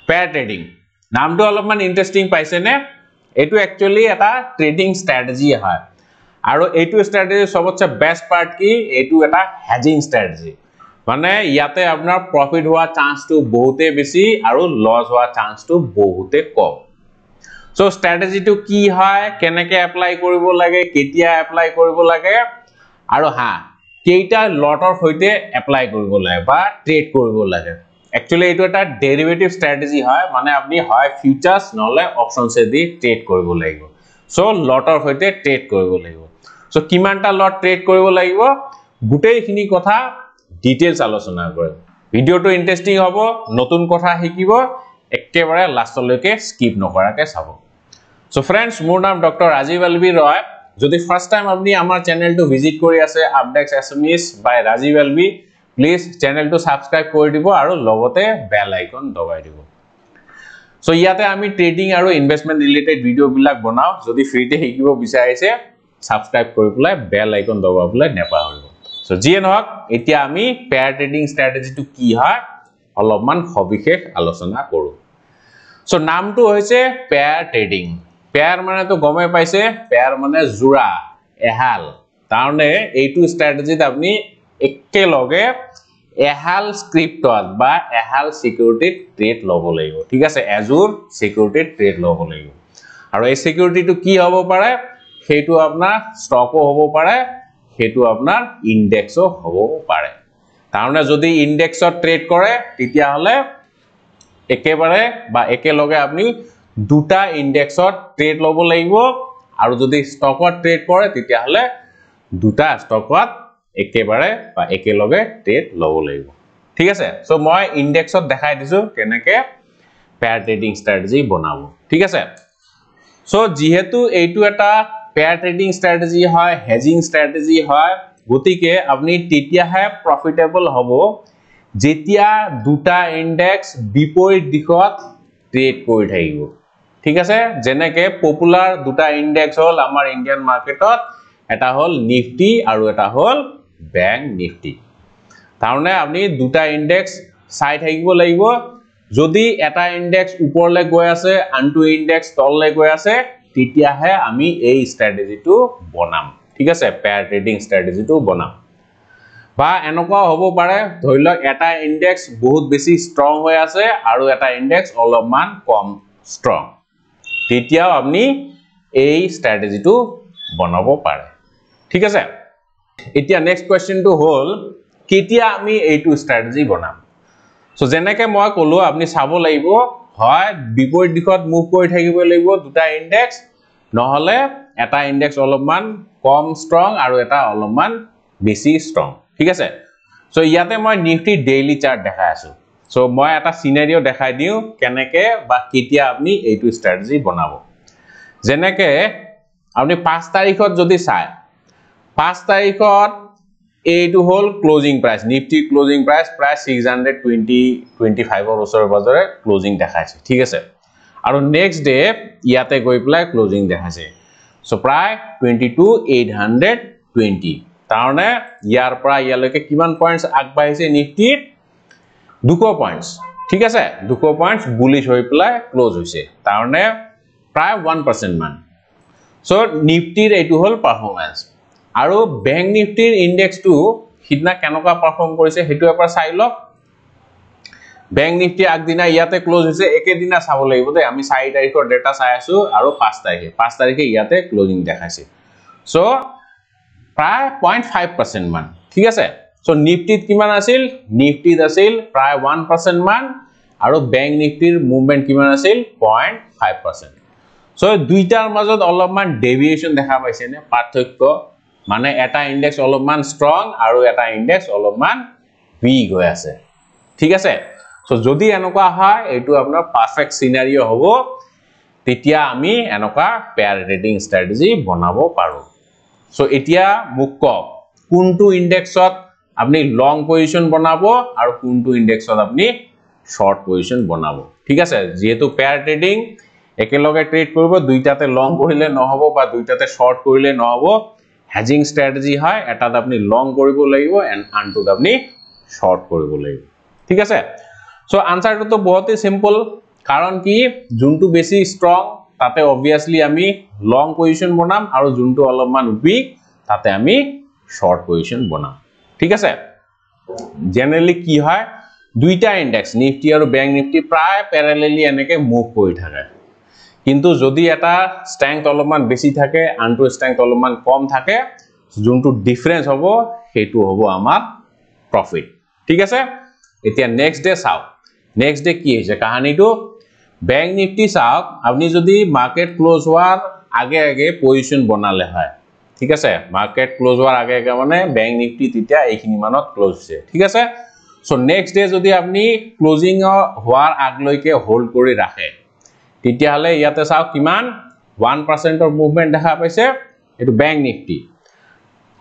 Pair trading নামটো অলপমান interesting পাইছেনে এটো একচুয়ালি এটা ট্ৰেডিং ষ্ট্ৰেটেজি হয় আৰু এটো ষ্ট্ৰেটেজি সবতছে বেস্ট পাৰ্ট কি এটো এটা হেজিং ষ্ট্ৰেটেজি মানে ইয়াতে আপোনাৰ প্ৰফিট হোৱা চান্সটো বহুতে বেছি আৰু লস হোৱা চান্সটো বহুতে কম সো ষ্ট্ৰেটেজিটো কি হয় কেনেকে এপ্লাই কৰিব লাগে কেতিয়া এপ্লাই কৰিব লাগে আৰু হা কেইটা লটৰ হৈতে এপ্লাই কৰিব লাগে বা ট্ৰেড কৰিব লাগে Actually, it is a derivative strategy. মানে আপনি হয় ফিউচার্স নহলে অপশনস দি ট্রেড কৰিব লাগিব সো লটৰ হৈতে ট্ৰেড কৰিব লাগিব সো কিমানটা লট ট্ৰেড কৰিব লাগিব গুটেইখিনি কথা ডিটেইলস আলোচনা কৰিম ভিডিওটো ইন্টাৰেস্টিং হ'ব নতুন কথা শিকিব একেবাৰে লাষ্টলৈকে স্কিপ নকৰাকে চাব সো फ्रेंड्स মোৰ নাম ডক্টৰ ৰাজীৱ এলবি ৰয় যদি ফাৰ্স্ট টাইম আপনি আমাৰ চ্যানেলটো ভিজিট কৰি আছে আপডেক্স SMS by Rajiv LB Please channel to subscribe কৰি দিব আৰু লগতে বেল আইকন দবাই দিব সো ইয়াতে আমি ট্ৰেডিং আৰু ইনভেষ্টমেন্ট ৰিলেটেড ভিডিও বিলাক বনাও যদি ফ্ৰীতে শিকিব বিচাৰিছে সাবস্ক্ৰাইব কৰি পেলাই বেল আইকন দবাবলৈ নেপাহৰিব সো জিয়ে নহক এতিয়া আমি পেয়াৰ ট্ৰেডিং ষ্ট্ৰেটেজিটো কি হয় অলপমান সবিশেষ আলোচনা কৰো সো নামটো হৈছে পেয়াৰ ট্ৰেডিং পেয়াৰ মানে তো গমে পাইছে পেয়াৰ মানে জোড়া এহাল তাৰনে এইটো ষ্ট্ৰেটেজিত আপুনি একেলগে এহাল স্ক্ৰিপ্টত বা এহাল সিকিউৰিটি ট্ৰেড লব লাগিব ঠিক আছে এজুৰ সিকিউৰিটি ট্ৰেড লব লাগিব আৰু এই সিকিউৰিটিটো কি হ'ব পাৰে হেতু আপোনাৰ ষ্টকও হ'ব পাৰে হেতু আপোনাৰ ইনডেক্সও হ'ব পাৰে তাৰনে যদি ইনডেক্সত ট্ৰেড কৰে তেতিয়া হলে একেবাৰে বা একেলগে আপুনি দুটা ইনডেক্সত ট্ৰেড লব লাগিব আৰু যদি ষ্টকত ট্ৰেড কৰে তেতিয়া হলে দুটা ষ্টকত একেবাৰে বা একেলগে ট্ৰেড লব লাগিব ঠিক আছে সো মই ইনডেক্সত দেখাই দিছো কেনেকে পেয়াৰ ট্ৰেডিং ষ্ট্ৰেটেজি বনাব ঠিক আছে সো যেহেতু এইটো এটা পেয়াৰ ট্ৰেডিং ষ্ট্ৰেটেজি হয় হেজিং ষ্ট্ৰেটেজি হয় গতিকে আপনি তেতিয়াহে প্ৰফিটেবল হ'ব যেতিয়া দুটা ইনডেক্স বিপৰীত দিশত ট্ৰেড কৰি থাকিব ঠিক আছে যেনেকে পপুলাৰ দুটা ইনডেক্স হল আমাৰ ইন্ডিয়ান মাৰ্কেটত এটা হল নিফটি আৰু এটা হল ব্যাংক নিফটি তাৰনে আপনি দুটা ইনডেক্স চাই থাকিব লাগিব যদি এটা ইনডেক্স উপৰলে গৈ আছে আনটো ইনডেক্স তললে গৈ আছে তেতিয়াহে আমি এই ষ্ট্ৰেটেজিটো বনাম ঠিক আছে পেয়াৰ ট্ৰেডিং ষ্ট্ৰেটেজিটো বনাম বা এনেকুৱা হ'ব পাৰে ধৰিলক এটা ইনডেক্স বহুত বেছি ষ্ট্ৰং হৈ আছে আৰু এটা ইনডেক্স অলপমান কম ষ্ট্ৰং তেতিয়াও আপনি এই ষ্ট্ৰেটেজিটো বনাব পাৰে ঠিক আছে এতিয়া নেক্সট কোৱেশ্চনটো হল কেতিয়া আমি এইটো ষ্ট্ৰেটেজি বনাম সো যেনেকে মই কলো আপনি চাব লাগিব হয় বিপৰীত দিশত মুভ কৰি থাকিব লাগিব দুটা ইনডেক্স নহলে এটা ইনডেক্স অলপমান কম ষ্ট্ৰং আৰু এটা অলপমান বেছি ষ্ট্ৰং ঠিক আছে সো ইয়াতে মই নিফটি ডেইলি চাৰ্ট দেখাই আছো সো মই এটা সিনাৰিও দেখাই দিও কেনেকে বা কেতিয়া আপনি এইটো ষ্ট্ৰেটেজি বনাব যেনেকে আপনি 5 তাৰিখত যদি চাই 5 তাৰিখত এইটো হল closing price Nifty closing price প্ৰায় 625 ৰ ওচৰৰ বজাৰে ক্লোজিং দেখাইছে ঠিক আছে আৰু নেক্সট ডে ইয়াতে গৈ প্লাই ক্লোজিং দেখাইছে সো প্ৰায় 22820 তাৰনে ইয়াৰ পৰা ইয়ালৈকে কিমান পইণ্টস আগবাঢ়িছে নিফটি 200 পইণ্টস ঠিক আছে 200 পইণ্টস বুলিশ হৈ প্লাই ক্লোজ হৈছে তাৰনে প্ৰায় 1% মান সো নিফটিৰ এইটো হল পাৰফৰম্যান্স আৰু ব্যাংক নিফটিৰ ইনডেক্সটো হিডনা কেনকা পাৰফৰ্ম কৰিছে হেতু এবাৰ চাই লওক ব্যাংক নিফটি আগদিনা ইয়াতে ক্লোজ হৈছে একেদিনা চাব লাগিব দে আমি 4 তাৰিখৰ ডেটা চাই আছো আৰু 5 তাৰিখে ইয়াতে ক্লোজিং দেখাইছে সো প্ৰায় 0.5% মান ঠিক আছে সো নিফটিত কিমান আছিল নিফটিত আছিল প্ৰায় 1% মান আৰু ব্যাংক নিফটিৰ মুভমেন্ট কিমান আছিল 0.5% সো দুইটাৰ মাজত অলপমান ডেভিয়েশন দেখা পাইছে নে পাৰ্থক্য মানে এটা ইনডেক্স অলপমান ষ্ট্ৰং আৰু এটা ইনডেক্স অলপমান উইক হৈ আছে ঠিক আছে সো যদি এনেকুৱা হয় এটো আপোনাৰ পাৰফেক্ট সিনাৰিও হ'ব তেতিয়া আমি এনেকুৱা পেয়াৰ ট্ৰেডিং ষ্ট্ৰেটেজি বনাব পাৰো সো এতিয়া মুক কোনটো ইনডেক্সত আপনি লং পজিশন বনাব আৰু কোনটো ইনডেক্সত আপনি শৰ্ট পজিশন বনাব ঠিক আছে যেহেতু পেয়াৰ ট্ৰেডিং একেলগে ট্ৰেড কৰিব দুইটাতে লং কৰিলে নহব বা দুইটাতে শৰ্ট কৰিলে নহব হেজিং ষ্ট্ৰেটেজি হয় এটাত আপনি লং কৰিব লাগিব এন্ড আনটোত আপনি শৰ্ট কৰিব লাগিব ঠিক আছে সো আনসাৰটো তো বহুত সিম্পল কাৰণ কি যোনটো বেছি ষ্ট্ৰং তাতে অবভিয়াসলি আমি লং পজিশন বনাম আৰু যোনটো অলপমান উইক তাতে আমি শৰ্ট পজিশন বনাম ঠিক আছে জেনাৰেলি কি হয় দুইটা ইনডেক্স নিফটি আৰু ব্যাংক নিফটি প্ৰায় প্যাৰালালি এনেকে মুভ কৰি থাকে কিন্তু যদি এটা স্ট্ৰেংথ অলপমান বেছি থাকে আনটো স্ট্ৰেংথ অলপমান কম থাকে যোনটো ডিফাৰেন্স হ'ব হেতু হ'ব আমাৰ প্রফিট ঠিক আছে এতিয়া নেক্সট ডে চাও নেক্সট ডে কি হৈছে কাহিনীটো ব্যাংক নিফটি চাওক আপনি যদি মার্কেট ক্লোজ হওয়ার আগে আগে পজিশন বনালে হয় ঠিক আছে মার্কেট ক্লোজ হওয়ার আগে আগে মানে ব্যাংক নিফটি তেতিয়া এইখিনি মানত ক্লোজ হৈছে ঠিক আছে সো নেক্সট ডে যদি আপনি ক্লোজিং হওয়ার আগলৈকে হোল্ড কৰি ৰাখে তেতিয়া হলে ইয়াতে চাওক কিমান 1% অৰ মুভমেন্ট দেখা পাইছে এটো ব্যাংক নিফটি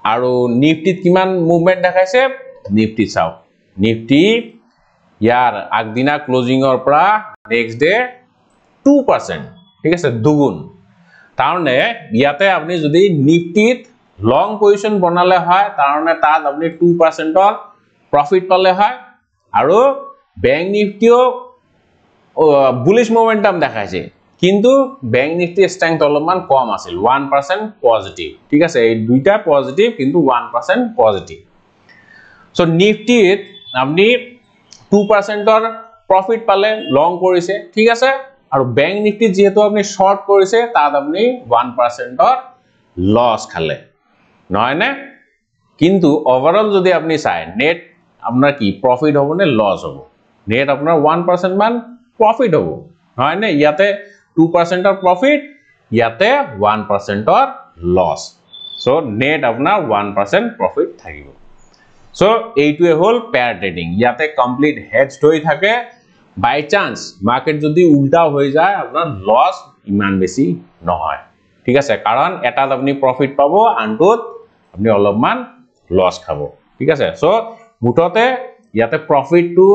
আৰু নিফটিত কিমান মুভমেন্ট দেখাইছে নিফটি চাওক নিফটি ইয়াৰ আগদিনা ক্লোজিং অৰ পৰা নেক্সট ডে 2% ঠিক আছে দুগুণ তাৰনে ইয়াতে আপনি যদি নিফটিত লং পজিশন বনালে হয় তাৰনে তাত আপনি 2% অৰ প্ৰফিট পালে হয় আৰু ব্যাংক নিফটিও বুলিশ মোমেন্টাম দেখাইছে কিন্তু ব্যাংক নিফটি স্ট্রেংথ অলপমান কম আছিল 1% পজিটিভ ঠিক আছে এই দুইটা পজিটিভ কিন্তু 1% পজিটিভ সো নিফটিত আপনি 2% অর প্রফিট পালে লং কৰিছে ঠিক আছে আৰু ব্যাংক নিফটি যেহেতু আপনি শৰ্ট কৰিছে তাত আপনি 1% অর লস খালে নহয় না কিন্তু ওভারঅল যদি আপনি চাই নেট আপনার কি প্রফিট হবো না লস হবো নেট আপনার 1% মান প্রফিট হবো হয় না ইয়াতে 2% অর প্রফিট ইয়াতে 1% অর লস সো নেট আপনার 1% প্রফিট থাকিব সো এইটোৱে হল পেয়ার ট্রেডিং ইয়াতে কমপ্লিট হেডজ হৈ থাকে বাই চান্স মার্কেট যদি উল্টা হৈ যায় আপনার লস ইমান বেশি নহয় ঠিক আছে কারণ এটাত আপনি প্রফিট পাবো আনটোত আপনি অলপমান লস খাবো ঠিক আছে সো মুঠতে ইয়াতে প্রফিট টু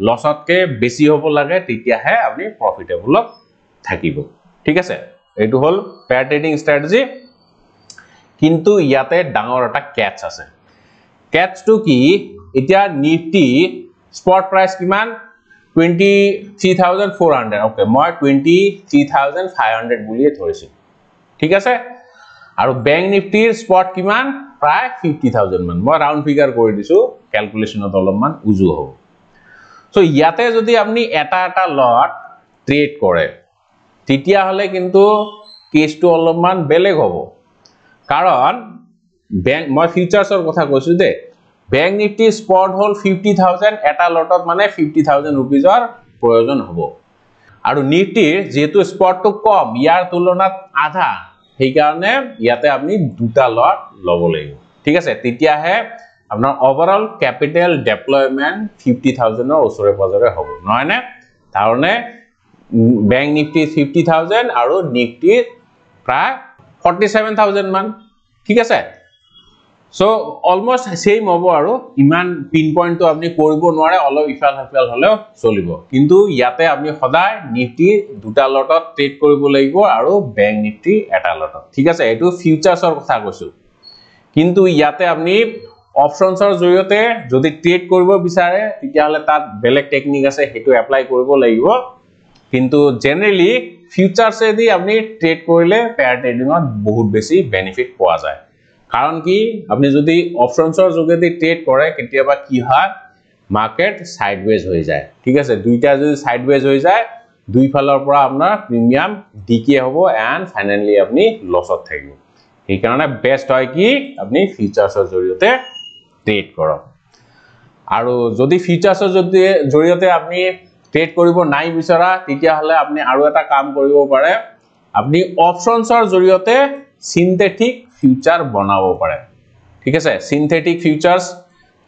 লসতকে বেশি হ'ব লাগে তেতিয়াহে আপনি প্রফিটেবল থাকিব ঠিক আছে এইটো হল পেয়ার ট্রেডিং স্ট্র্যাটেজি কিন্তু ইয়াতে ডাঙৰ এটা ক্যাচ আছে ক্যাচটো কি এতিয়া নিফটি স্পট প্ৰাইস কিমান 23400 ওকে মই 23500 বুলিয়ে ধৰিছো ঠিক আছে আৰু ব্যাংক নিফটিৰ স্পট কিমান প্ৰায় 50000 মান মই ৰাউন্ড ফিগাৰ কৰি দিছো ক্যালকুলেশনত অলপমান উজু হ'ব সো ইয়াতে যদি আপনি এটা এটা লট ট্রেড কৰে তেতিয়া হলে কিন্তু কেসটো অলপমান বেলেগ হ'ব কাৰণ ব্যাংক মই ফিউচাৰছৰ কথা কৈছো দে ব্যাংক নিফটি স্পট হল 50000 এটা লটত মানে 50000 रुपीजৰ প্ৰয়োজন হ'ব আৰু নিফটিৰ যেহেতু স্পটটো কম ইয়াৰ তুলনাত আধা সেই কাৰণে ইয়াতে আপনি দুটা লট লব লাগিব ঠিক আছে তেতিয়াহে আপনাৰ ওভাৰঅল ক্যাপিটাল ডিপ্লয়মেন্ট 50000 এৰ ওচৰে পাজৰে হ'ব নহয় না তাৰনে ব্যাংক নিফটি 50000 আৰু নিফটি প্ৰায় 47000 মান ঠিক আছে সো অলমোস্ট সেম হ'ব আৰু ইমান পিন পয়েন্ট তো আপনি কৰিব নোৱাৰে অলপ ইফাল হাফাল হলেও চলিব কিন্তু ইয়াতে আপনি সদায় নিফটি দুটা লটত ট্রেড কৰিব লাগিব আৰু ব্যাংক নিফটি এটা লটত ঠিক আছে এটো ফিউচাৰছৰ কথা কৈছো কিন্তু ইয়াতে আপনি অপশনছৰ জৰিয়তে যদি ট্ৰেড কৰিব বিচাৰে তেতিয়া হলে তাত বেলেগ টেকনিক আছে হেতু এপ্লাই কৰিব লাগিব কিন্তু জেনাৰেলি ফিউচাৰছে দি আপনি ট্ৰেড কৰিলে পেয়াৰ ট্ৰেডিংত বহুত বেছি বেনিফিট পোৱা যায় কাৰণ কি আপনি যদি অপশনছৰ যোগেদি ট্ৰেড কৰে কেতিয়াবা কি হয় মার্কেট সাইডওয়েজ হৈ যায় ঠিক আছে দুইটা যদি সাইডওয়েজ হৈ যায় দুই ফালৰ পৰা আপোনাৰ প্ৰিমিয়াম ডিকে হ'ব এন্ড ফাইনালি আপনি লসত থাকিব এই কাৰণে বেস্ট হয় কি আপনি ফিউচাৰছৰ জৰিয়তে ট্ৰেড কৰক আৰু যদি ফিউচাৰছৰ জৰিয়তে আপনি ট্ৰেড কৰিব নাই বিচৰা তেতিয়া হলে আপনি আৰু এটা কাম কৰিব পাৰে আপনি অপশনছৰ জৰিয়তে সিনথেটিক ফিউচাৰ বনাব পাৰে ঠিক আছে সিনথেটিক ফিউচাৰ্স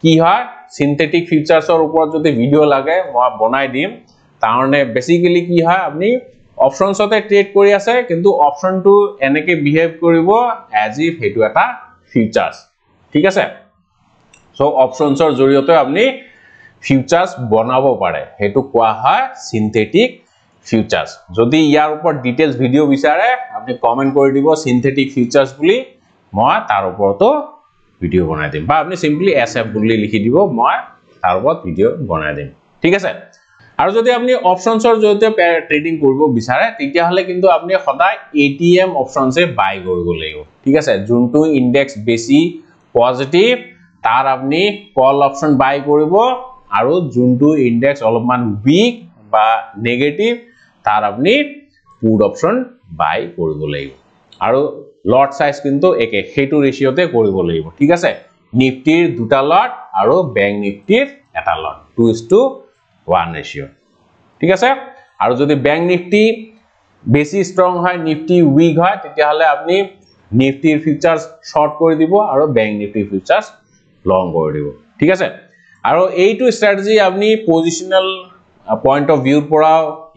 কি হয় সিনথেটিক ফিউচাৰছৰ ওপৰত যদি ভিডিও লাগে মই বনাই দিম তাৰনে বেসিক্যালি কি হয় আপনি অপশনছতে ট্ৰেড কৰি আছে কিন্তু অপশনটো এনেকে বিহেভ কৰিব এজ ইফ হেতু এটা ফিউচাৰ্স ঠিক আছে সো অপশনছৰ জৰিয়তে আপনি ফিউচাৰ্স বনাব পাৰে হেতু কোৱা হয় সিনথেটিক ফিউচাৰ্স যদি ইয়াৰ ওপৰত ডিটেইলস ভিডিও বিচাৰে আপনি কমেন্ট কৰি দিব সিনথেটিক ফিউচাৰ্স বুলি মই তাৰ ওপৰতো ভিডিও বনাই দিম বা আপনি সিম্পলি এসএফ বুলি লিখি দিব মই তাৰ ওপৰত ভিডিও বনাই দিম ঠিক আছে আৰু যদি আপুনি অপশনছৰ জৰিয়তে ট্ৰেডিং কৰিব বিচাৰে তেতিয়াহলে কিন্তু আপুনি সদায় ATM অপশনছে বাই কৰিব লাগিব ঠিক আছে যোনটো ইনডেক্স বেছি পজিটিভ তাৰ আপুনি কল অপশন বাই কৰিব আৰু যোনটো ইনডেক্স অলপমান উইক বা নেগেটিভ তাৰ আপুনি পুট অপশন বাই কৰিব লাগিব আৰু লট সাইজ কিন্তু একে হেতু ৰেশিওতে কৰিব লাগিব ঠিক আছে নিফটিৰ দুটা লট আৰু ব্যাংক নিফটিৰ এটা লট 2:1 ৰেশিও ঠিক আছে আৰু যদি ব্যাংক নিফটি বেছি স্ট্ৰং হয় নিফটি উইক হয় তেতিয়াহলে আপনি নিফটিৰ ফিউচাৰ্স শৰ্ট কৰি দিব আৰু ব্যাংক নিফটিৰ ফিউচাৰ্স লং কৰি দিব ঠিক আছে আৰু এইটো স্ট্ৰ্যাটেজি আপনি পজিশনাল পয়েন্ট অফ ভিউৰ পৰা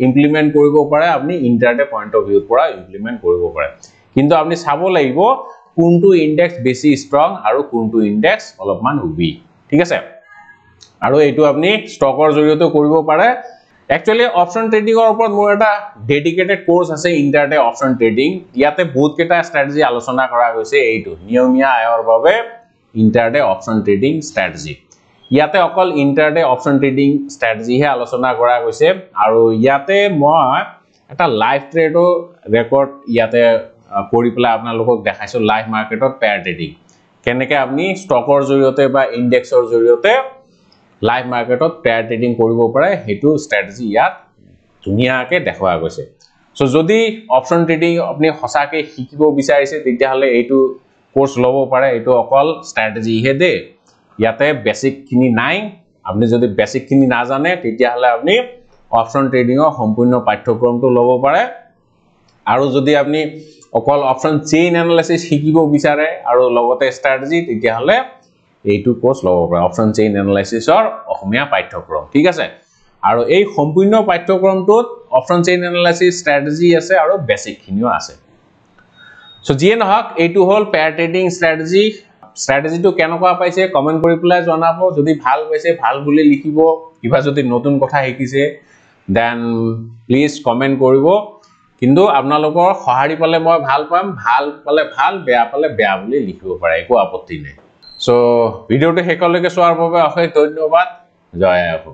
ইমপ্লিমেন্ট কৰিব পাৰে আপনি ইন্টাৰডে পয়েন্ট অফ ভিউৰ পৰা ইমপ্লিমেন্ট কৰিব পাৰে কিন্তু আপনি চাব লাগিব কোনটো ইনডেক্স বেছি স্ট্ৰং আৰু কোনটো ইনডেক্স অলপমান উইক ঠিক আছে আৰু এইটো আপনি ষ্টকৰ জৰিয়তে কৰিব পাৰে Actually, option trading or upon more dedicated course as a intraday option trading. Yate both keta strategy alosona kora hoise eitu. Niyomia ayor babe intraday option trading strategy. Yate okol intraday option trading strategy he alosona kora hoise aru yate moi eta live trade record yate kori pela apnalokok dekhaiso live market or pair trading. Keneke apni stock or joriote ba index or joriote live মার্কেটত pair trading কৰিব পাৰে হেতু স্ট্ৰ্যাটেজি ইয়াত দুনিয়াকে দেখুৱা গৈছে so যদি option trading আপনি হসাকে শিকিব বিচাৰিছে তেতিয়াহলে এইটো কোৰ্স লব পাৰে এইটো অকল স্ট্র্যাটেজি হে দে ইয়াতে বেসিক খিনি নাই আপনি যদি বেসিক খিনি না জানে তেতিয়াহলে আপনি অপশন ট্ৰেডিংৰ সম্পূৰ্ণ পাঠ্যক্ৰমটো লব পাৰে আৰু যদি আপনি অকল অপশন চেইন এনালাইসিস শিকিব বিচাৰে আৰু লগতে স্ট্ৰ্যাটেজি তেতিয়াহলে এইটো কোৰ্স লব পাৰে অপশন চেইন এনালাইসিসৰ অসমীয়া পাঠ্যক্ৰম ঠিক আছে আৰু এই সম্পূৰ্ণ পাঠ্যক্ৰমটোত অপশন চেইন এনালাইসিস স্ট্ৰ্যাটেজি আছে আৰু বেসিক খিনিও আছে সো জিয়ে নহক এইটো হল পেয়াৰ ট্ৰেডিং স্ট্ৰ্যাটেজিটো কেনেকুৱা পাইছে কমেন্ট কৰি পেলাই জনাব যদি ভাল পাইছে ভাল বুলি লিখিব কিবা যদি নতুন কথা শিকিছে দেন প্লিজ কমেন্ট কৰিব কিন্তু আপোনালোকৰ সহাৰি পালে মই ভাল পাম ভাল পালে ভাল বেয়া পালে বেয়া বুলি লিখিব পাৰে একো আপত্তি নাই So, video to hekaleke soar babe অশেষ ধন্যবাদ জয় আহো